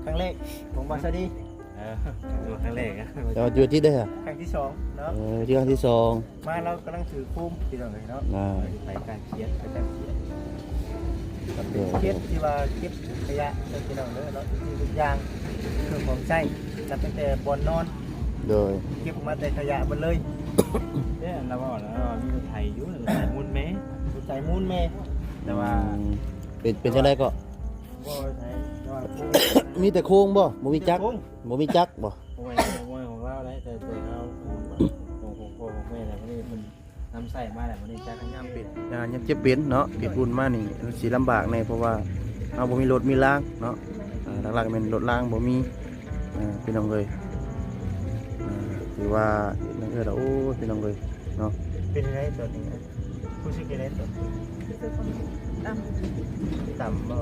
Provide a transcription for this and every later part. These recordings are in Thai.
ครั้งแรกของบาซาดี ดูครั้งแรกนะ แต่ว่าอยู่ที่ได้ฮะ ครั้งที่สองเนาะ ที่ครั้งที่สอง มาเรากำลังถือคุ้มที่ตรงนี้เนาะ ไปการเขียน ไปการเขียนกับเป็นเก็บที่ว่าเก็บขยะที่ตรงนี้เนาะที่ทุกอย่างเครื่องของใช้นับตั้งแต่บนนอน โดย เก็บมาแต่ขยะหมดเลย เนี่ยเราบอกแล้วมีไทยอยู่หรือมุนแม่ ใจมูนแม่ แต่ว่า เป็นจังไดก็ บ่ใช่แต่ว่าคุ้ม มีแต่โค้งบ่บ่มีจักร คุ้ม บ่มีจักรบ่ โอ้ยของเราได้แต่เราของแม่อะไรพวกนี้มันน้ำใส่มาแหละมันนี่จ้ากันย่ำปิด ยังเจ็บเป็นเนาะปิดบุญมานี่สิลำบากแน่เพราะว่าเราบ่มีรถมีรางเนาะหลักๆเป็นรถรางบ่มีพี่น้องเอ้ยถือว่านั่นคือโอ้พี่น้องเอ้ยเนาะ เป็นยังไงตัวนี้ผู้ชื่อยังไงตัวต่ำบ่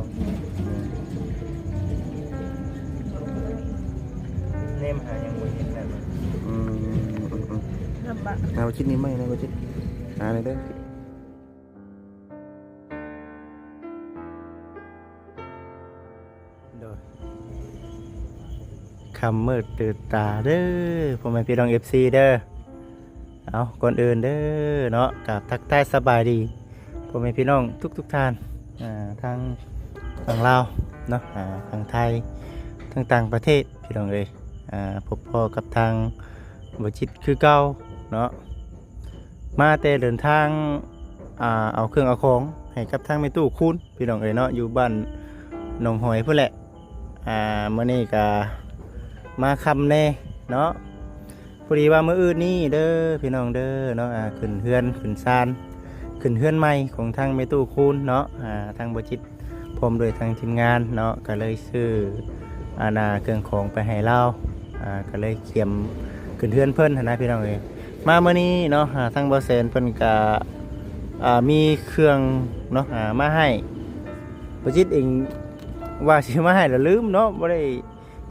เนมหายังบ่เห็นได้บ่ ลำบาก เอาชิ้นนี้ไหมนะว่าชิ้นเลยเด้อ โดยคำมืดตื่นตาเด้อผมเป็นพี่น้อง FC เด้อเอาก่อนอื่นเด้อเนาะกับทักทายสบายดีผมเป็นพี่น้องทุกท่านทางลาวเนาะทางไทยทางต่างประเทศพี่น้องเลยพบพ่อกับทางบ่จิตคือเก่าเนาะมาแต่เดินทางเอาเครื่องเอาของให้กับทางแม่ตู้คูณพี่น้องเลยเนาะอยู่บ้านหนองหอยพุ่นแหละเมื่อนี้ก็มาคำแน่เนาะพอดีว่ามื้ออื่นนี้เด้อพี่น้องเด้อเนาะขึ้นเฮือนขึ้นซานขึ้นเฮือนใหม่ของทางแม่ตู้คูณเนาะทางบ่จิตพร้อมด้วยทางทีมงานเนาะก็เลยซื้อเครื่องของไปให้เราก็เลยเขียมขึ้นเฮือนเพิ่นนะพี่น้องเอ้ยมาเมื่อนี้เนาะทางบ่แสนเพิ่นก็มีเครื่องเนาะมาให้บ่จิตเองว่าสิมาให้แล้วลืมเนาะบ่ได้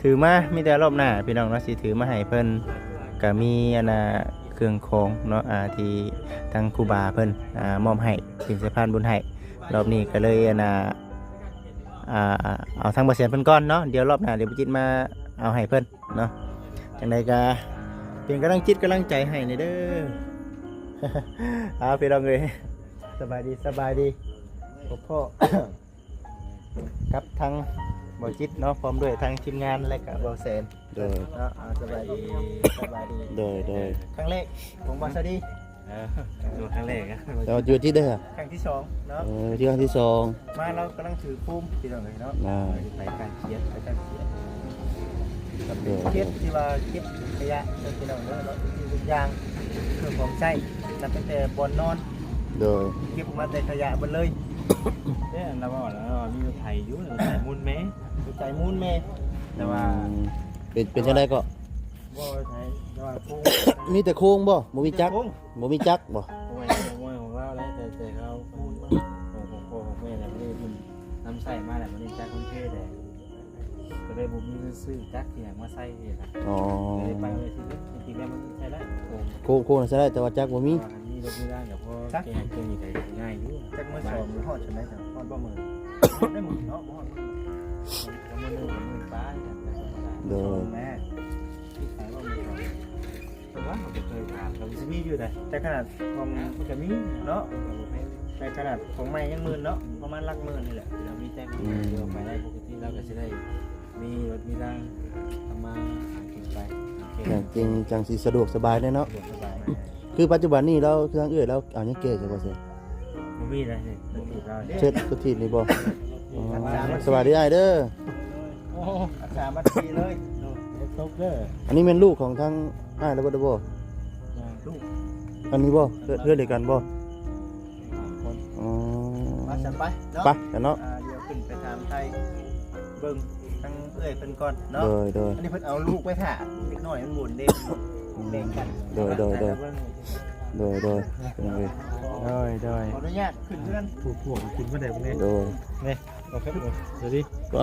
ถือมามีแต่รอบหน้าพี่น้องเนาะสิถือมาให้เพิ่นก็มีเครื่องของเนาะที่ทางครูบาเพิ่นมอบให้เป็นสะพานบุญให้รอบนี้ก็เลยเอาทางบ่แสนเพิ่นก่อนเนาะเดี๋ยวรอบหน้าเดี๋ยวบ่จิตมาเอาให้เพิ่นเนาะจังใดก็เป็นกำลังจิตกำลังใจให้นี่เด้อ พี่น้องเอ้ยสบายดีพ่อ ครับทางบ่จิตเนาะพร้อมด้วยทางทีมงานและก็บ่แสน โดย เนาะสบายดี โดย ครั้งแรกของบาซาดี ดูครั้งแรกนะ แต่ว่าอยู่ที่ได้ฮะ ครั้งที่สองเนาะ ที่ครั้งที่สอง มาเรากำลังถือคุ้มที่ตรงนี้เนาะ ไปการเขียน ไปการเขียนกับเป็นเก็บที่ว่าเก็บขยะที่ตรงนี้เนาะที่ทุกอย่างเครื่องของใช้นับตั้งแต่บนนอน โดย เก็บมาแต่ขยะหมดเลย เนี่ยเราบอกแล้วมีไทยอยู่หรือแต่มุนแม่ ใจมูนแม่ แต่ว่า เป็นจังไดก็ บ่ใช่แต่ว่าคุ้ม มีแต่โค้งบ่บ่มีจักร คุ้ม บ่มีจักรบ่ โอ้ยของเราได้แต่เราของแม่อะไรพวกนี้มันน้ำใส่มาแหละมันนี่จ้าคนเท่แต่ก็เลยบุ้มมีซื้อจักที่อย่างมาใส่นะ อ๋อ เลยไปเลยทีนี้จริงๆแล้วมันใช้ได้โ โค้งใช่ได้แต่ว่าจักรบ่มี นี่รถไม่ได้เดี๋ยวพอแกงเคยมีแต่ง่ายอยู่ จากมือสองมือหอดใช่ไหมครับหอดบ่มือได้มือเนาะหอด แล้วมันมือป้าแต่ธรรมดา โดย แม่ ที่ขายว่ามือแต่ว่าผมเคยถามเราจะมีอยู่แต่ แต่ขนาดของ มันจะมี เนาะแต่ขนาดของใหม่ยังหมื่นเนาะประมาณหลักหมื่นนี่แหละ เรามีแจ้งเดี๋ยวไปได้ปกติเราก็จะได้มีรถมีร่างทำมาหากินไป จริงจังสิสะดวกสบายแน่เนาะ สบาย คือปัจจุบันนี้เราเครื่องเราเอายังเก๋ใช่บ่เซ่ มันมีอะไรเนี่ยมันถูกเรา เช็ดทุกทีนี่บ่สวัสดีอ้ายเด้อ โอ้อาสามาทีเลย ตกเด้อ อันนี้เป็นลูกของทางอ้ายแล้วบ่ได้บ่ ลูก อันนี้บ่เพื่อนเดียวกันบ่ คน อ๋อ มาสั่นไปเนาะ ไปกันเนาะ เดี๋ยวขึ้นไปทำไทยเบิ่งทั้งเอื้อยเป็นก่อนเนาะ โดย อันนี้เพิ่นเอาลูกไว้ถ่าเล็กน้อยมันบุญเด้งเด้งกัน โดยเป็นไง ขออนุญาตขึ้นเพื่อน พวกกินไม่ได้พวกนี้ โดย โอเคเดี๋ยวดิ ก็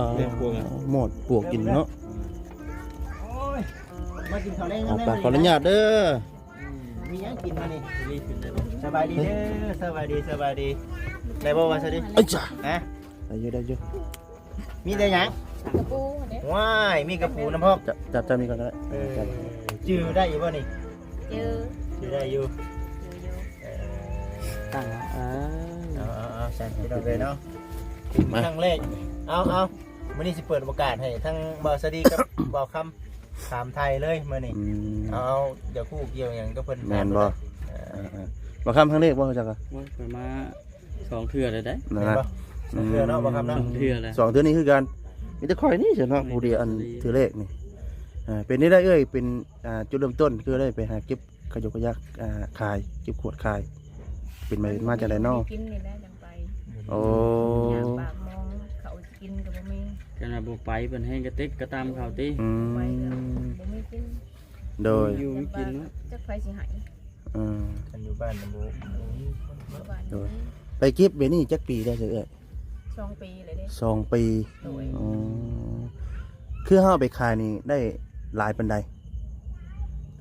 หมดปวกกินเนาะ โอ้ยมากินข้าวแรง เอา กัน ไปขออนุญาตเด้อ มีหยังกินมานี่ รีบกินได้ สบายดีเด้อสบายดีได้บ่ว่าซะดิ อ้ยจ้ะ ฮะ ได้อยู่ มีแต่หยัง กระปูเด้ ว้ายมีกระปูน้ำพอก จับมีก่อนก็ได้ จับ จื้อได้อยู่บ่นี่ เจอ จื้อได้อยู่ อยู่ เออ ตั้งแล้วเอาใส่พี่น้องเลยเนาะครั้งแรกเอามื้อนี้สิเปิดโอกาสให้ทั้งบ่าวสดีกับ บ่าวคำถามไทยเลยมื้อนี้ อืม เอาเดี๋ยวคู่เกี่ยวหยังก็เพิ่น แม่นบ่ บ่คำครั้งแรกบ่จักอ่ะ ว่าไปมา2เทื่อเลยได้ นั่น เห็น นะ บ่สองเทื่อเนาะบ่าวคำเนาะ 2เทื่อเลย สองเทื่อนี้คือกันมีแต่ข่อยนี่เฉยเนาะผู้เดียวอันถือเลขนี่เป็นนี่ได้เอ้ยเป็นจุดเริ่มต้นคือได้ไปหาเก็บขยกขยักขายเก็บขวดขายเป็นมาจากไหนเนาะ กินนี่แหละจังไป โอ้ อยากปากมองเขากินก็บ่มี กันว่าบ่ไปเพิ่นให้กระติกกระตามเขาติ อื ไปก็ ม บ่มีกิน โดย อยู่ไม่กินเนาะ จักไฟสิให้ อืม กันอยู่บ้านน่ะบ่ บ่บ้าน โดย ไปเก็บเบนี่จักปีได้เฉยเอ้ย 2 ปีเลยเด้ 2 ปี โดย อ๋อคือเฮาไปขายนี่ได้หลายปานใด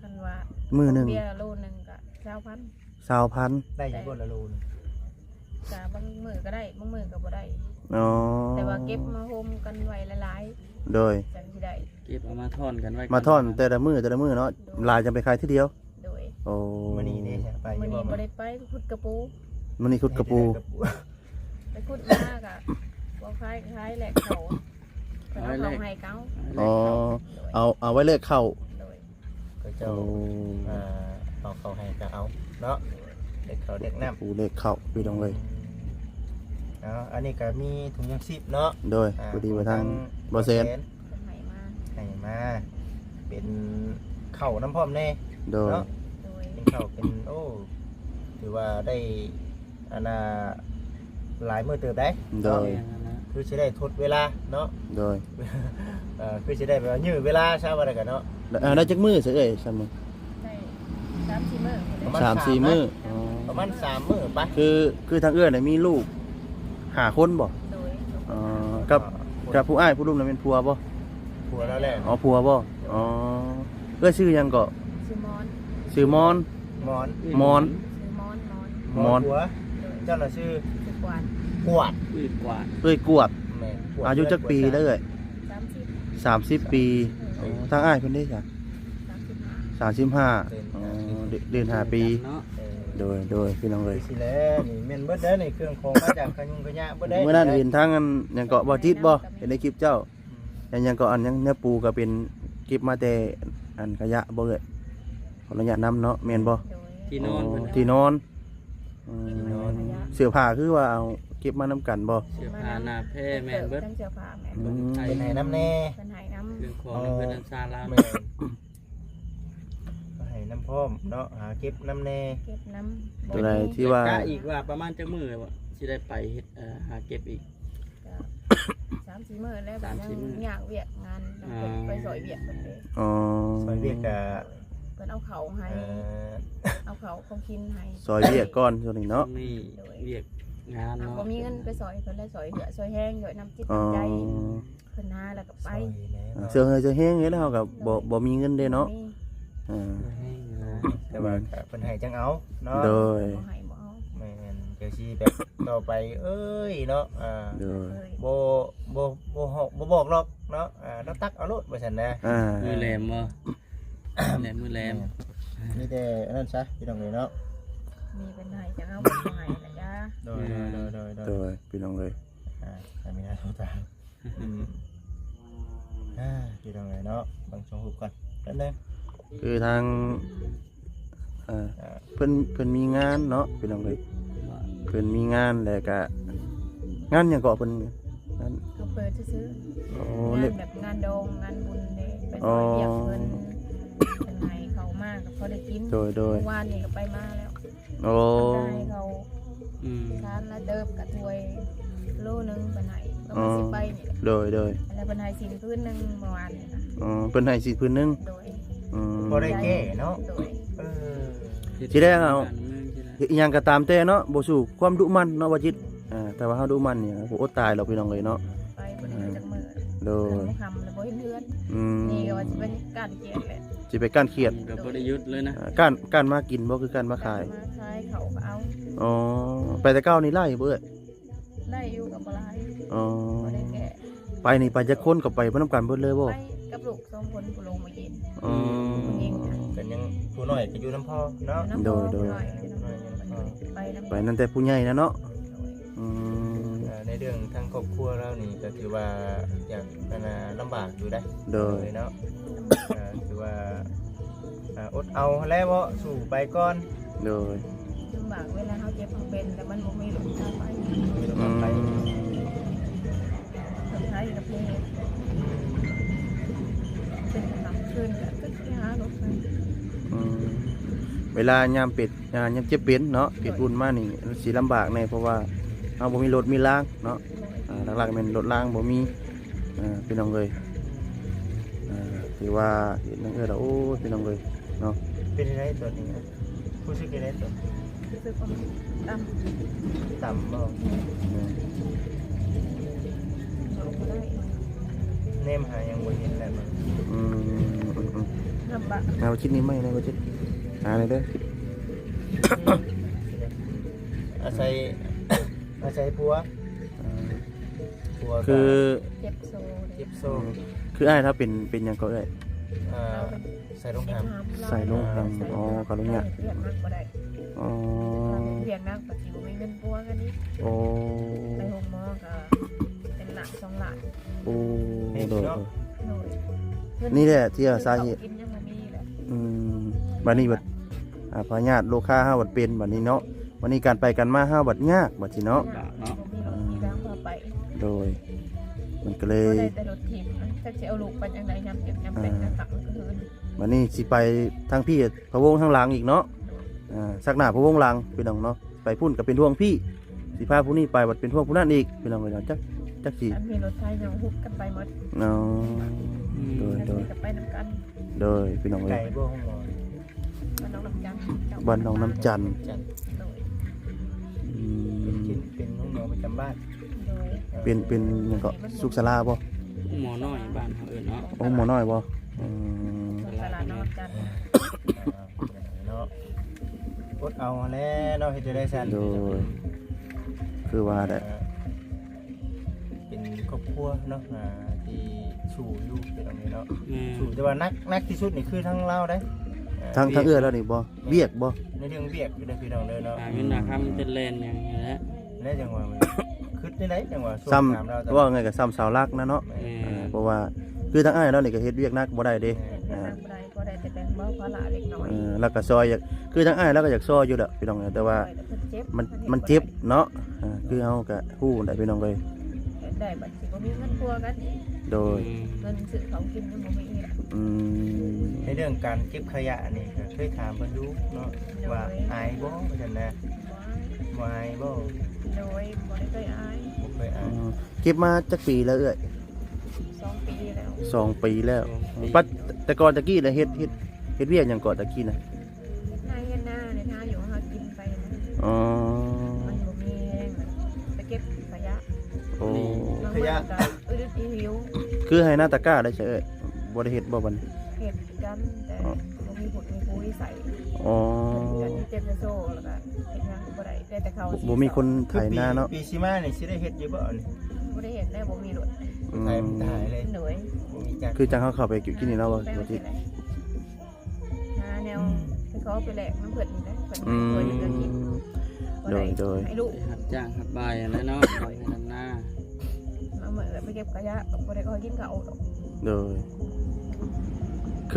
คันว่า มื้อหนึง เบียร์โลนึงก็20,000 20,000 ได้อยู่บ่ละโลน จ้าบางมื้อก็ได้บางมื้อก็บ่ได้ อ๋อ แต่ว่าเก็บมาโฮมกันไว้หลาย โดย ๆจังสิได้ เก็บเอามาทอนกันไว้ มาท่อนแต่ละมือเนาะลายจะไปขายที่เดียว โดย โอ้ มื้อนี้นี่ไปอ มื้อยู่ นี้ บ่ บ่ได้ไปขุดกระปู มันนี่คุดกระปู ไปขุดมากอะบ่คล้ายแหลกเขาแต่เอาเขาให้เขา อ๋อเอาไว้เลขเข้า โดย ก็เจ้า โอ้ เอาเข้าให้ก็เอาเนาะเด็กเขาเด็กน้ำ ปูเลขเข้าพี่น้องเลย อันนี้ก็มีถุงยังชีพเนาะ โดยพอดีไปทางบอเซน เพิ่นให้มา ให้มาเป็นเข่าวน้ำพร้อมแน่ โดย เนาะ โดย เป็นเข่าวเป็นโอ้ถือว่าได้อันน่ะหลายมือเติบได้ โดย คือจะได้ทดเวลาเนาะ โดย คือจะได้แบบว่ายื้อเวลาใช่ป่ะกันเนาะ ได้จักมือเสียเอ้ยซ้ำมึง ได้3-4มื้อ ประมาณ 3-4มืออ๋อ ประมาณ3 มื้อปะ คือทางเอื้อเนี่ยมีลูก5 คนบ่ โดย อ๋อกับผู้อ้ายผู้รุ่มนั้นเป็นผัวบ่ ผัวแล้วแหละ อ๋อผัวบ่อ๋อเอ้ยชื่อหยังก็ ชื่อมอน ชื่อมอน หมอน มอน ชื่อมอน หมอน ผัว โดย เจ้าน่ะชื่อ ชื่อกวาด กวาด อืดกว่า เอ้ยกวด แม่กวด อายุจักปีแล้วเอ้ย 30 30 ปีอ๋อทางอ้ายเพิ่นได้จ้ะ 35 35อ๋อเดือน5 ปี เนาะ โดยพี่น้องเลย สิแล้วนี่แม่นเบิดเด้อนี่เครื่องของมาจากขยุงขยะเบิดได้ เมื่อนั้นเห็นทางอันหยังเกาะบ่จิตบ่เห็นในคลิปเจ้าอันหยังเกาะอันหยังเนื้อปูก็เป็นคลิปมาแต่อันขยะบ่เอ้ยขออนุญาตนำเนาะแม่นบ่ โดย ที่นอนเพิ่น ที่นอนอืมเสื้อผ้าคือว่าเอาเก็บมานํกันบ่ เสื้อผ้าหน้าแพร่แม่นเบิด ทั้งเสื้อผ้าแม่น อื เบิด ม เป็นให้น้ำแน่ เพิ่นให้น้ำ เรื่องของเพิ่นอันซาลา แม่นก็ให้น้ำพร้อมเนาะหาเก็บน้ำแน่ เก็บน้ำ ตัวใดที่ว่า กะอีกว่าประมาณจักมื้อว่าสิได้ไปเฮ็ดหาเก็บอีก 3-4 มื้อแล้วแบบ 3-4 มื้อ ยังอยากเวียกงานไปซอยเวียกเพิ่นเด้ อ๋อ ซอยเวียกกับ เพิ่นเอาเขาให้เอาเขาของกินให้ ซอยเวียกก่อนช่วงนี้เนาะ นี่เวียกงาน เอา เนาะ บ่มีเงินไปซอยเพิ่นเลยซอยเหือซอยแห้งซอยน้ำจิต อ๋อ น้ำใจเพิ่นหาแล้วก็ไป ซอยแล้ว เสื้อเฮยจะแห้งแล้วเฮาก็บ่มีเงินเด้เนาะ มี อ่า แห้งนะ แต่ว่าก็เพิ่นให้จังเอาเนาะ โดย บ่ให้บ่เอา แม่นเดี๋ยวสิแบบต่อไปเอ้ยเนาะโดย เลย บ่บอกหรอกเนาะเราตักเอาโลดว่าซั่นนะ มือแหลมบ่แหลมมือแหลม มีแต่อันนั้นซะพี่น้องเอ้ยเนาะ มีเป็นให้จังเอาบ่ให้นะจ้า โดย โดยพี่น้องเลย แต่มีหน้าโทรตามพี่น้องเอ้ยเนาะบางช่วงหุบก่อนนั่นเด้ คือทางเพิ่นมีงานเนาะพี่น้องเลยเพิ่นมีงานแล้วก็งานหยังเกาะเพิ่นงาน เขาเปิดซื้อ โอ้ ๆงา เนี่ย นแบบงานดองงานบุญเด้ไปซอยเวียกเงินเป็นให้เขามากก็พอได้กิน โดย เมื่อวานนี่ก็ไปมาแล้ว โอ้ ได้เขา อืม ทานละเดิบกับถ้วยโลนึงเป็นไหนก็มาสิไปนี่แหละ โดย แล้วเป็นไหนสินพื้นนึงเมื่อวานนี่นะ เพิ่นให้สิพื้นหนึง โดย บ่ได้แก้เนาะ โดย สิได้เอาอีหยังก็ตามแต่เนาะบ่สู้ความดุมันเนาะว่าจิตแต่ว่าเฮาดุมันเนี่ยบ่อดตายหรอกพี่น้องเลยเนาะ ไปบริเวณจากมือ โด เพื่อน ย บ่คำเลยบ่เห็นเพื่อน อืม นี่ก็ว่าจะเป็นการเกลียดแหละ สิไปก้านเขียด ก็บ่ได้หยุดเลยนะ ก้านมากินบ่คือก้านมาขาย มาขายเขาก็เอา อ๋อไปแต่เก้านี่ไล่บ่เอ้ย ไล่อยู่กับปลาย อ๋อ บ่ได้แก่ ไปนี่ไปจักคนก็ไปบ่นํกันเบิดเลยบ่ ไปกับลูก2คนผู้ลงมาเย็น อ๋อ กันยังผู้น้อยก็อยู่น้ำพ่อเนาะ โดย ไปน้ำ ไปนั่นแต่ผู้ใหญ่นะเนาะอืม ในเรื่องทางครอบครัวเรานี่ก็ถือว่าอยากลำบากอยู่ได้ โดย เนาะถือว่าอดเอาแล้วบ่สู่ไปก่อน โดย ลำบากเวลาเขาเจ็บเขาเป็นแต่มันบ่มีลูกพาไป มีรถ อืม ไป สุดท้ายกับเพลเป็นกำลังขึ้นก็คือหารถไฟ อืมเวลายามเป็ดยามเจ็บเป็นเนาะเป็ดบุญมานี่สิลำบากแน่เพราะว่าเฮาบ่มีรถมีรางเนาะหลักๆเป็นรถรางบ่มีพี่น้องเอ้ยถือว่าเห็นนั่นโอ้พี่น้องเอ้ยเนาะ เป็นยังไงตัวนี้ผู้สึกยังไงตัว รู้สึกว่าต่ำ ต่ำบ่ เราก็ได้ เนมหายังบ่เห็นแล้วมัน อืม ลำบาก เอาชิ้นนี้ไหมนะว่าชิ้นเลยเด้อ อาศัยอาศัยผัวก็ คือ เจ็บโซ่ เจ็บโซ่ คืออ้ายถ้าเป็นหยังก็เอ้ย ใส่รองเท้า ใส่ลงทางอ๋อก็ลงเนี่ย เรียกนักก็ได้ อ๋อ เรียกนักปัจจุบันไม่เงินปัวกันนี่ โอ้ ไปโรงหมอก็เป็นหลัก2 หลัก โอ้โดย นี่ นี่แหละที่สาเหตุ กินยังบ่มีแหละ บัดนี้บัดพญาติโลค่า5บัดเป็นบัดนี้เนาะวันนี้การไปกันมา5บัดยากบัดสิเนาะ มีทางพาไป โดย มันก็เล ก็ ย ได้แต่รถทีมถ้าจะเอาลูกไปยังไงยำเจ็บยำเป็นยำตักก็คือ บัดนี้สิไปทางพี่พะวงทางหลังอีกเนาะสักหน้าพะวงหลังพี่น้องเนาะไปพุ่นก็เป็นห่วงพี่สิพาผู้นี้ไปบัดเป็นห่วงผู้นั้นอีกพี่น้องเอ้ยเนาะจักสิ อันมีรถไทยยังฮุบกันไปหมด เนาะโดย แล้ว โดย จะไปน้ำกัน โดยพี่น้องเอ้ ไก่ ย บ่ห้องหมอ บ้านน้องน้ำจันทร์ บ้านน้องน้ำจันทร์ จัน โดย อืม เป็นห้องหมอประจำบ้าน โดย เป็นหยังก็สุขศาลาบ่ หมอน้อยบ้านเขาเอิ้นเนาะ โอ้หมอน้อยบ่อืม ตลาดน้องน้ำจันทร์ เนาะอดเอาแล้วเนาะเฮ็ดจะได้ซั่น โดยคือว่าได้ เป็นครอบครัวเนาะที่สู่อยู่เป็นอันนี้เนาะ แม่ สู่แต่ว่านักที่สุดนี่คือทั้งเราได้ ทั้งเอื้อแล้วนี่บ่เบียกบ่ ในเรื่องเบียกอยู่ในพี่น้องเด้อเนาะ หาเงินหาคำเป็นแลนอย่างนี้แหละ ในจังหวะมันคือในไหนจังหวะ ซ้ ถามเราแต่ ำว่าไงก็ซ้ำสาวรักนะเนาะ แม่ เพราะว่าคือทั้งอ้ายแล้วนี่ก็เฮ็ดเวียกหนักบ่ได้เด้ แต่นั่งบ่ได้ก็ได้แต่แบ่งเบาภาระเล็กน้อย แล้วก็ซอยอยากคือทั้งอ้ายแล้วก็อยากซอยอยู่แหละพี่น้องแต่ว่า แต่เพิ่นเจ็บ มันเจ็บเนาะคือเฮาก็ฮู้ได้พี่น้องเลย ได้บัดสิบ่มีเงินปัวกันอีก โดย เงินซื้อของกินมันบ่มีอีก อืม ในเรื่องการเก็บขยะนี่ก็เคยถามเพิ่นดูเนาะว่าอายบ่ว่าซั่นนะบ่อายบ่ โดยบ่ได้เคยอาย บ่เคยอาย เก็บมาจักปีแล้วเอ้ย 2 ปีแล้ว 2 ปีแล้วปัดแต่ก่อนตะกี้น่ะเฮ็ดเวียกหยังก่อนตะกี้น่ะ นายเฮ็ดหน้าในท่าอยู่หากินไปนะ อ๋อ มันบ่มีแรงไปเก็บขยะ โอ้ บางวันก็อึดหิว คือให้หน้าตะกร้าได้ใช่เอ้ยบ่ได้เฮ็ดบ่บัดนี้ เก็บกันแต่บ่มีผลมีผู้ใส่ อ๋อ กันที่เจ็บจะโซ่แล้วก็เฮ็ดงานบ่ได้ได้แต่เขา บ่มีคนไถนาเนาะ ปีสิมานี่สิได้เฮ็ดอยู่บ่นี่ บ่ได้เฮ็ดได้บ่มีรถ ไทยมันถ่ายเลย เหนื่อย บ่มีจัก คือจังเขาเข้าไปกินนี่เนาะว่า ได้ ว่า บ่ สิ สิได้หาแนวไปขอไปแลกน้ำเพิ่นนี่นะเพิ่น อื ให้ ม ตัวเดือนกินบ่ โด ได้ ยโดย ให้ลูก หัดจ้างหัดบายแล้วเนาะคอยให้ทำหน้า มาเหมือนไปเก็บขยะบ่ได้ขอกินข้าวดอก โดยเ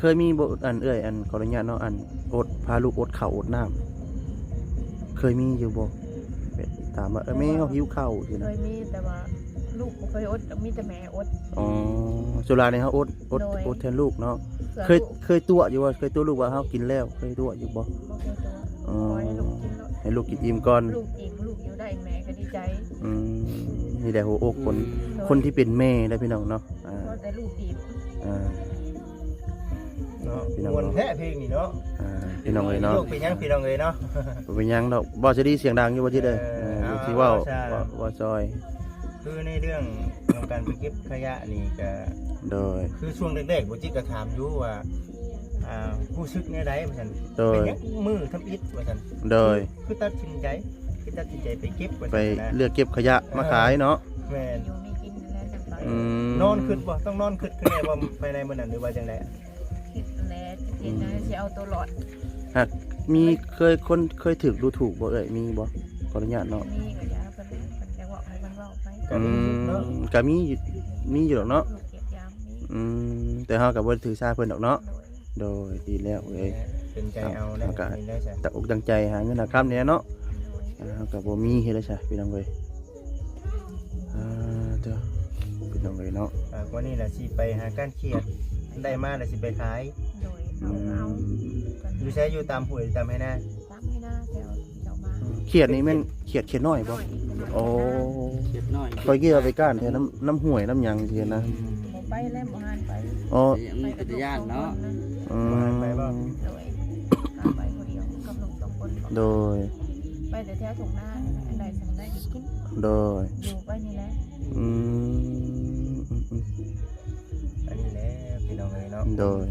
คยมีบ่อันเอ้ยอันขออนุญาตเนาะอันอดพาลูกอดข้าวอดน้ำเคยมีอยู่บ่แบบถามว่าแม่เฮาหิวข้าวสิ เค นะ ยมีแต่ว่าลูกบ่เคยอดมีแต่แม่อด อ๋อสุราเนี่ยเฮาอด โดย อดแทนลูกเนาะ เพื่อ เคยตัวอยู่ว่าเคยตัวลูกว่าเฮากินแล้วเคยตัวอยู่บ่ บ่เคยตัว อ๋อ ขอให้ลูกกินแล้ว ให้ลูกกินอิ่มก่อน ลูกอิ่มลูกอยู่ได้แม่ก็ดีใจ อืมนี่แหละหัวอกคนที่เป็นแม่ได้พี่น้องเนาะเพราะแต่ลูกอิ่ม อ่า เนาะ พี่น้อง มวนแท้เพลงนี่เนาะ พี่น้องเอ้ยเนาะ โยกเป็นหยังพี่น้องเอ้ยเนาะ บ่เป็นหยังดอกบ่จะดีเสียงดังอยู่บ่จิเด้อ เอา ที่เว้า ใช่ ว่าซอย คือในเรื่องของการไปเก็บขยะนี่ก็ โดย คือช่วงแรกๆบ่จิก็ถามอยู่ว่าผู้ซึกแนวใดว่าซั่น โดย เป็นหยังมือทำอิฐว่าซั่น โดย คือตัดสินใจไปเก็บว่า ไป ซั่นนะ เลือกเก็บขยะมาขายเนาะ แม่น อยู่มีกินแล้ว อืม นอนขึ้นบ่ต้องนอนขึ้นขึ้นได้บ่ภายในมื้อนั้นหรือว่าจังได๋ คิดแล้วจะกินนะสิเอาตัวรอด หากมีเคยถูกดูถูกบ่เอ่ยมีบ่ขออนุญาตเนาะ มีก็อย่าเพิ่นจะเว้าให้เพิ่นเว้าไป อืมก็มีอยู่ดอกเนาะ ลูกเก็บยามมี อืมแต่เฮาก็บ่ได้ถือสาเพิ่นดอกเนาะ โดย โดยดีแล้วเอ้ย เป็นใจเอาแล้ว ครับ นี่ได้จ้ะ ตักอกตั้งใจหาเงินหาค่ำเนี่ยเนาะ โดย เฮาก็บ่มีเฮ็ดได้ซะพี่น้องเอ้ยเด้อพี่น้องเอ้ยเนาะ วันนี้น่ะสิไปหาการเครียดได้มาแล้วสิไปขาย โดยเอากัน อยู่ใช้อยู่ตามห้วยตามให้หน้า ตามให้หน้าแถวเจ้ามา เครียดนี่แม่นเครียดน้อยบ่โอ้ เขียดน้อย คอยเกี่ยวไปก้านแท้น้ำห้วยน้ำหยังเทียนะ บ่ไปแล้วบ่หานไป อ๋อ มันเป็นญาติเนาะ อืม ไปบ่ โดยพาไปคนเดียวกับลูกสองคน โดย ไปแต่แถวตรงหน้าอันใดสั่งได้ก็กิน โดย อยู่ไปนี่แหละ อืม อันนี้แหละพี่น้องเอ้ยเนาะ โดย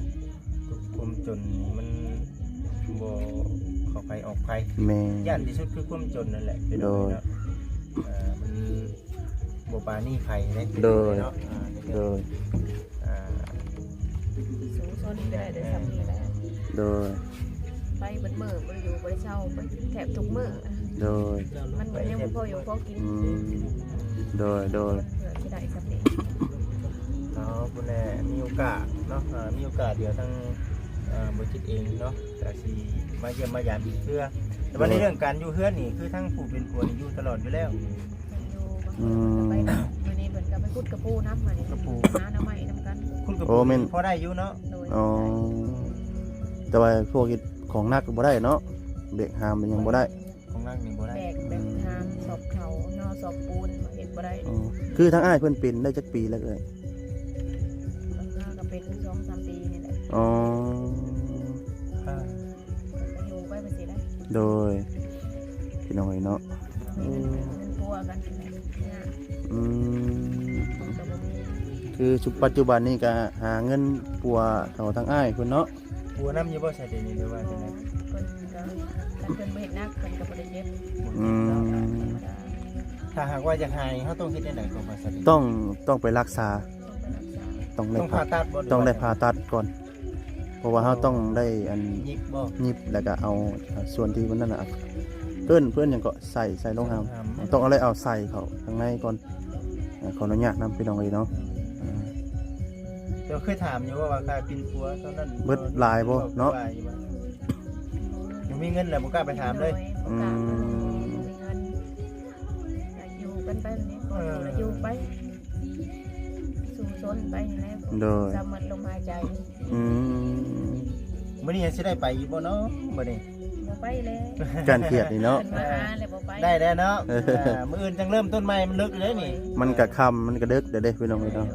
ความจนนี่มันบ่เข้าไปออกไป แม่ ย่านที่สุดคือความจนนั่นแหละพี่น้องเอ้ยเนาะมันบ่ปราณีไผเด้เนาะ โดย สูงชนได้ได้ทำนี่แหละ โดย ไปเบิดมื้อบ่ได้อยู่บ่ได้เช่าไปแถบทุกมื้อ โดย มันก็ยังบ่พออยู่พอกิน อืมโดย โดย เพื่อสิได้สำเร็จ เนาะคุณแม่มีโอกาสเนาะมีโอกาสเดี๋ยวทั้งบริษัทเองเนาะก็สิมาเยี่ยมมายามอีกเพื่อแต่ว่าในเรื่องการอยู่เฮือนนี่คือทั้งผู้เป็นผัวนี่อยู่ตลอดอยู่แล้ว อยู่บางคนก็ไปนำมื้อนี้เพิ่นก็ไปขุดกระปูน้ำมานี่ กระปู หาหน่อไม้นำกัน คุณกับ โอ้แม่น พอได้อยู่เนาะ โดย อ๋อแต่ว่าพวกเฮ็ดของหนักก็บ่ได้เนาะเบรกหามมันยังบ่ได้ ของนั่งนี่บ่ได้ แบกหามสอบเขานอสอบปูนเฮ็ดบ่ได้ อ๋อคือทั้งอ้ายเพิ่นเป็นได้จักปีแล้วเอ้ย บางครั้งก็เป็น2-3 ปีนี่แหละ อ๋อ อ่า ก็อยู่ไปเป็นสิได้ โดยพี่น้องเอ้ยเนาะ มีเงินปัวกันเนี่ย อืม ก็บ่มี คือชุปัจจุบันนี้ก็หาเงินปัวเขาทั้งอ้ายเพิ่นเนาะ ผัวน้ำอยู่บ่ใช่เดี๋ยวนี้หรือว่า เพิ่ จังได๋ นก็ถ้าเพิ่นบ่เฮ็ดนักเพิ่นก็บ่ได้เจ็บ อืม ธรรมดา ถ้าหากว่าอยากหายเฮาต้องเฮ็ดจังได๋ก่อนว่าซั่น ต้องไปรักษา ต้องไปรักษา ต้องได้ ต้องผ่าตัดบ่หรือ ต้องได้ ว่ ผ่าตัดก่อน เพราะว่าเขาต้องได้อัน ยิบบ่ ยิบแล้วก็เอาส่วนที่มันนั่นน่ะเพื่อนหยังก็ใส่ลงหามต้องเอาอะไรเอาใส่เขาข้างในก่อนขออนุญาตนำพี่น้องเลยเนาะ เดี๋ยวเคยถามอยู่ว่าค่าปินผัวตอนนั้น เบิดหลายบ่เนาะ ยังมีเงินแล้วบ่กล้าไปถามเลย โดบ่กล้ามีเงินอยากอยู่กันไปแบบนี้ก็อยู่ไปสู่ซนไปนี่แหละ โดย สามารถลมหายใจ อืม มื้อนี้ยังสิได้ไปอีกบ่เนาะมื้อนี้ บ่ไปแล้ว การเครียดนี่เนาะ เพิ่นมาหาแล้วบ่ไป ได้แล้วเนาะมื้ออื่นจังเริ่มต้นใหม่มันลึกเลยนี่ มันกะคำมันกะเด็กเด้พี่น้องเลยเนาะ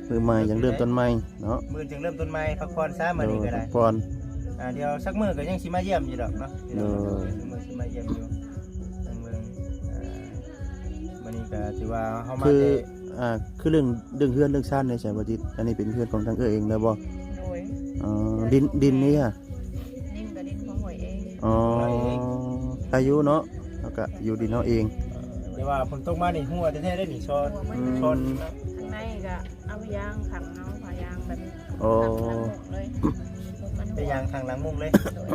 มือใหม่ยังเริ่มต้นใหม่เนาะ มื้อจังเริ่มต้นใหม่พักผ่อนซะมื้อนี้ก็ได้ ก่อน เดี๋ยวสักมื้อก็ยังสิมาเยี่ยมอยู่ดอกเนาะ เออ มื้อสิมาเยี่ยมอยู่ทางเมืองมื้อนี้ก็ถือว่าเฮามา คือ ได้ คือเรื่องเฮือนเรื่องซ่านในสายบัจิตอันนี้เป็นเฮือนของทางเองเลยบ่ โดย ดินนี่ค่ะ นิ่มกับดินของหวยเอง อ๋ออายุเนาะแล้วก็อยู่ดินเอาเอง เดี๋ยวว่าฝนตกมานี่หัวแท้ๆได้นี่ชอน หัวมัน ชอน ข้างในก็เอายางขังเอาผ่ายางแบบ โอ้ ขังหมกเลยมัน แต่ยางทางหลังมุงเลย โดย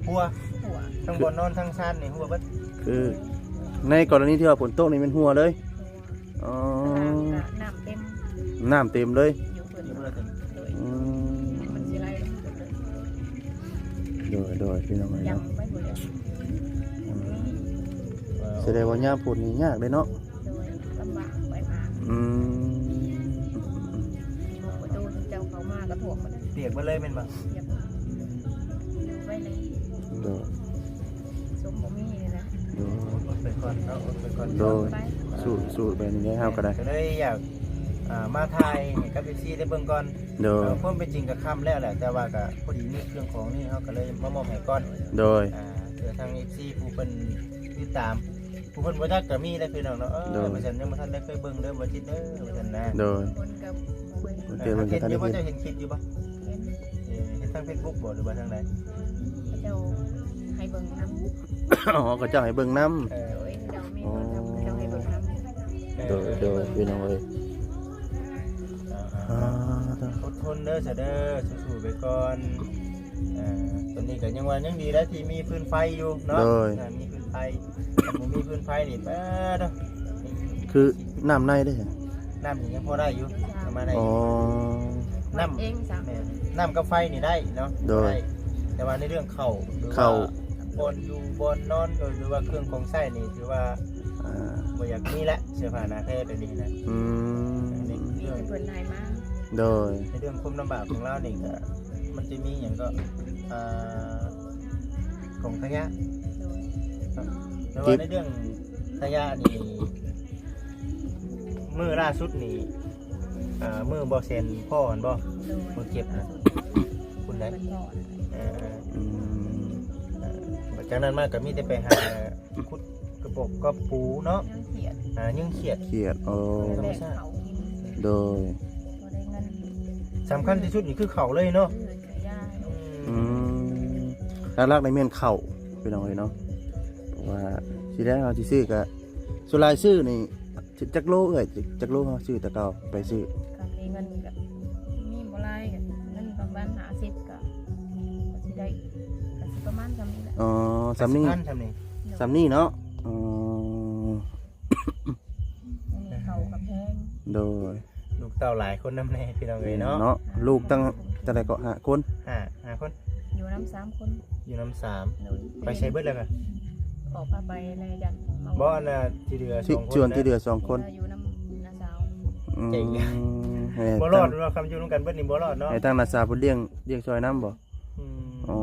หัว หัว ทั้งบนนอนทั้งซ่านนี่หัวเบิด คือในกรณีที่ว่าฝนตกนี่เป็นหัวเลยอ๋อ น้ำเต็ม น้ำเต็มเลย อยู่เพิ่น อยู่บ่ถึง โดย อืม มันสิไล่ลงไปเลย โดยพี่น้องเอ้ย ยัง เนาะ ไม่หมดเลย แสดงว่ายามฝนนี่ยากเลยเนาะ โดยลำบากไปมา อืม ประตูเจ้าเขามาก็ถ่วงมาได้ เปียกมาเลยแม่นบ่ เทียบอยู่ไว้เลย โดย สมบ่มีนี่นะ โดย อดไปก่อนเนาะอดไปก่อน โดย ไป สู้แบบนี้เฮาก็ได้ ก็เลยอยากมาถ่ายให้กับ FC ได้เบิ่งก่อน โดย ความเป็นจริงก็ค่ำแล้วแหละแต่ว่าก็พอดีมีเครื่องของนี่เฮาก็เลยมามอบให้ก่อน โดย เพื่อทาง FC ผู้เพิ่นติดตามผู้เพิ่นบ่จักก็มีได้พี่น้องเนาะว่าซั่นยังบ่ทันได้เคยเบิ่งเด้อบ่จิตเด้อว่าซั่นนะ โดย คนกับเว้ย โอเคมันก็ เห็น ทัน อ ได้ ยู่บ่ เห็น เจ้าเห็นคลิปอยู่บ่ เห็น เห็นทาง Facebook บ่หรือว่าทางใด เจ้าให้เบิ่งน้ำ อ๋อก็เจ้าให้เบิ่งน้ำ เออ โดยเจ้ามีคนทำเจ้าให้เบิ่งน้ำ โดยพี่น้องเอ้ย คนเด้อเสยเด้อสู้ๆไปก่อนตอนนี้ก็ยังว่ายังดีแล้วที่มีพื้นไฟอยู่เนาะมีพื้นไฟผมมีพื้นไฟนี่แป๊ด คือน้ำในได้เหรอ น้ำนี่ยังพอได้อยู่ประมาณไหน อ๋อ น้ำ เองสั่ง น้ำกับไฟนี่ได้เนาะ โดย ได้แต่ว่าในเรื่องเข่าหรือ เข่า ว่าบนอยู่บนนอนหรือว่าเครื่องของใช้นี่ถือว่า อ่า บ่อยากมีละเสื้อผ้าหน้าแท้แบบนี้นะ อืม ใน มี เรื่อง แต่เพิ่นให้มา โดย ในเรื่องความลำบากของเรานี่ก็มันจะมีอย่างก็ของขยะ โดย แต่ว่าในเรื่องขยะนี่มือล่าสุดนี่มือบ่เซนพ่อมันบ่ โดย มือเก็บนะคุณได้ เพิ่นบอก อืม จากนั้นมาก็มีแต่ไปหาคุดกระบอกกระปูเนาะ ยังเขียด ยังเขียด เครียดโอ้ บ่ได้แบกเขากิน โดย บ่ได้เงิน สำคัญที่สุดนี่คือเขาเลยเนาะ ซื้อขยะ อืมหลักๆในเมียนเข่าพี่น้องเลยเนาะเพราะว่าสิได้เอาสิซื้อก็สุรายซื้อนี่จักโลจักโลเฮาซื้อแต่เก่าไปซื้อ ก็มีเงินก็มีบ่หลายก็เงินประมาณ50ก็สิได้ก็สิประมาณซำนี้แหละ อ๋อสำนี่ พันทำนี่ สำนี่เนาะอ๋อ อันนี้เขากับแพง โดย ลูกเต่าหลายคนน้ำในพี่น้องเลยเนาะ เนาะลูกตั้งแต่ไหนก็หาคน ห้าคน อยู่น้ำ3 คน อยู่น้ำสาม โดย ไปใช้เบิดแล้วกัน ออกพาไปในยันมา บ่อันน่ะที่เดือ ที่ สองคน ชวนที่เดือสองคน อยู่น้ำนาสาว อืม เจ๋ง ให้ บ่รอดเราคำอยู่ร่วมกันเบิดนี่บ่รอดเนาะ ให้ตั้งนาซาเพิ่นเลี้ยงซอยน้ำบ่ อืม อ๋อ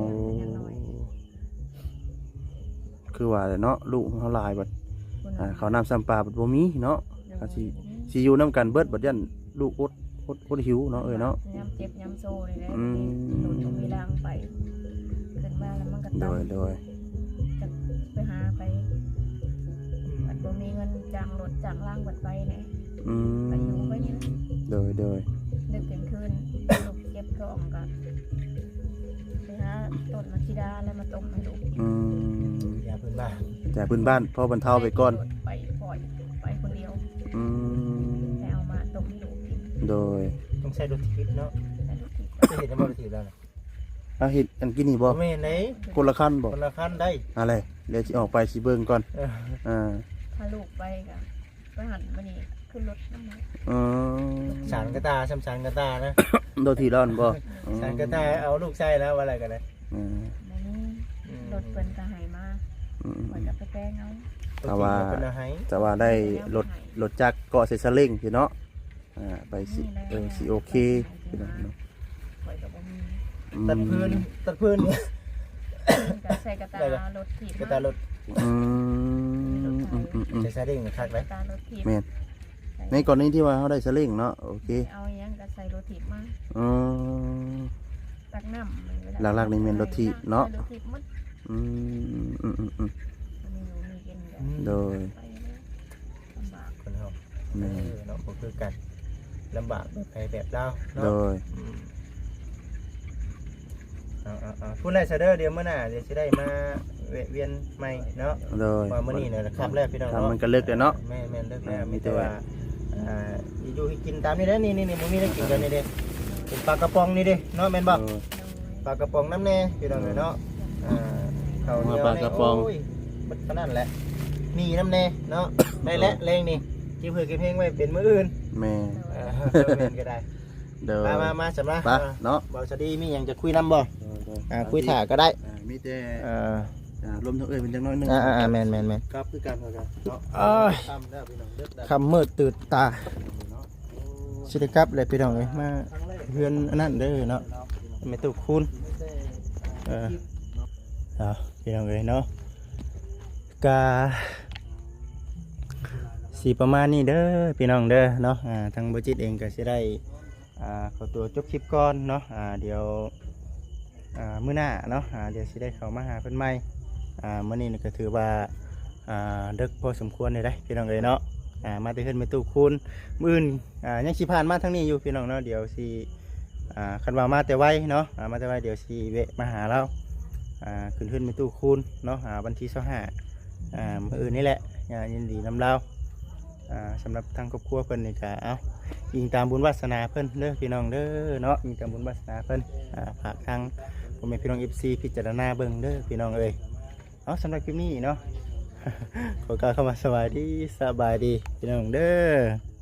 คือว่าแหละเนาะลูกของเขาหลายบัดเขาน้ำซ้ำปลาบัดบ่มีเนาะ เขาสิอยู่นํกันเบิดบัดยันลูกอดหิวเนาะเนาะ ย้ำเจ็บย้ำโซ่เลยนะ อืม โดนตรงมีรางไปขึ้นมาแล้วมันก็ โด ตั้ง ยโดย จะไปหาไปบัดบ่มีเงินจ้างรถจ้างล่างบัดไปเนี่ย อืม ไปอยู่ไปนี่นะ โดยโดย ดึกเป็นคืนลูกเก็บกล่องกันไปหาต้นมะขิดาแล้วมาต้มให้ลูก อืม อย่าเพิ่นบ้า จากพื้นบ้านพอบรรเทาไปก่อน ไปปล่อยไปคนเดียว อืม แต่เอามาต้มให้ลูกกิน โดย ต้องใช้รถทิพย์เนาะ แต่ลูกกิน จะเห็นจะบ่รถทิพย์แล้วนะ เอาเฮ็ดอันกินนี่บ่ บ่แม่นไหน คนละคันบ่ คนละคันได้ อะไรเดี๋ยวสิออกไปสิเบิ่งก่อน เออ อ่า พาลูกไปกันไปหันมานี่ขึ้นรถน้ำมัน อ๋อ สารกระตาซ้ำสารกระตานะ โดนที่ร้อนบ่ สารกระตาเอาลูกใช้แล้วว่าอะไรกันนะ อืม มานี่รถเป็นกระหายมา อืม ก่อนจะไปแป้งเอา แต่ว่า เป็นอะไร แต่ว่าได้รถจักรเกาะเซซาเล้งพี่เนาะไปสิสิโอเคพี่น้องเนาะ ปล่อยกับบ่มี ตัดพื้นเนี่ย กระใส่กระตารถถีบ กระตารถ อืม ใช้ซาเด้งคัก ก ไหม ระตารถถีบ แม่นในก่อนนี้ที่ว่าเขาได้ซาเล้งเนาะโอเค เอาอย่างกระใส่รถถีบมา อืม ตักน้ำ หลักๆนี่แม่นรถถีบเนาะ รถถีบมัด อืม มีอยู่มีกินกัน โดย ไปเลยลำบาก คนเฮา แม่น เนาะก็คือกันลำบากแบบใครแบบเรา โด เนาะ ย เอาพูดไรซะเด้อเดี๋ยวมื้อหน้าเดี๋ยวสิได้มาแวะเวียนใหม่เนาะ โดย ว่ามื้อนี้เนี่ยครับแรกพี่น้อง ทำ เนาะ มันก็เลิกเลยเนาะ แม่นเลิกแล้ว มี มี แต่ แต่ ว่า ว่าอยู่ให้กินตามนี่เด้อนี่บ่มีได้กินกันนี่เด้เป็นปลากระป๋องนี่เด้เนาะแม่นบ่ โดย ปลากระป๋องน้ำแน่พี่น้องเนาะข้าวเหนียว ปลากระป๋อง โยมันขนาดแหละมีน้ำแน่เนาะได้แล้วแรงนี่จิ้มเพื่อกินเพลงไว้เป็นมื้ออื่น แม่ เล่นก็ได้ โดย มาสำหรับ ไปเนาะ บ่สวัสดีมีหยังจะคุยนำบ่คุยถ่าก็ได้ มีแต่ เอ่อ ลมทั้งเอ้ยเป็นจังน้อยนึง แม่น ครับคือการกันเนาะ เอ้ย ทำได้พี่น้องเลิกได้ คำมืดตื่นตา เนาะ สิได้กลับเลยพี่น้องเอ้ยมาเฮือนอันนั้นเด้อเนาะไม่ตุกคุณพี่น้องเอ้ยเนาะกาสีประมาณนี้เด้อพี่น้องเด้อเนาะทางบริจิตเองก็สิได้ขอตัวจบคลิปก่อนเนาะเดี๋ยวมื้อหน้าเนาะเดี๋ยวสิได้เข้ามาหาเพิ่นใหม่มื้อนี้ก็ถือว่าดึกพอสมควรเลยได้พี่น้องเอ้ยเนาะมาแต่เพิ่นไม่ตู้คูณมื้ออื่นยังสิผ่านมาทางนี้อยู่พี่น้องเนาะเดี๋ยวสิคันว่ามาแต่ไวเนาะมาแต่ไวเดี๋ยวสิแวะมาหาเราขึ้นไม่ตู้คูณเนาะวันที่25มื้ออื่นนี่แหละยินดีนำเรา สำหรับทางครอบครัวเพิ่นนี่ก็เอาอิงตามบุญวาสนาเพิ่นเด้อพี่น้องเด้อเนาะอิงตามบุญวาสนาเพิ่นฝากทางพ่อแม่พี่น้อง FC พิจารณาเบิ่งเด้อพี่น้องเอ้ยเอาสำหรับคลิปนี้เนาะ ขอกล่าวคำว่าสวัสดีพี่น้องเด้อ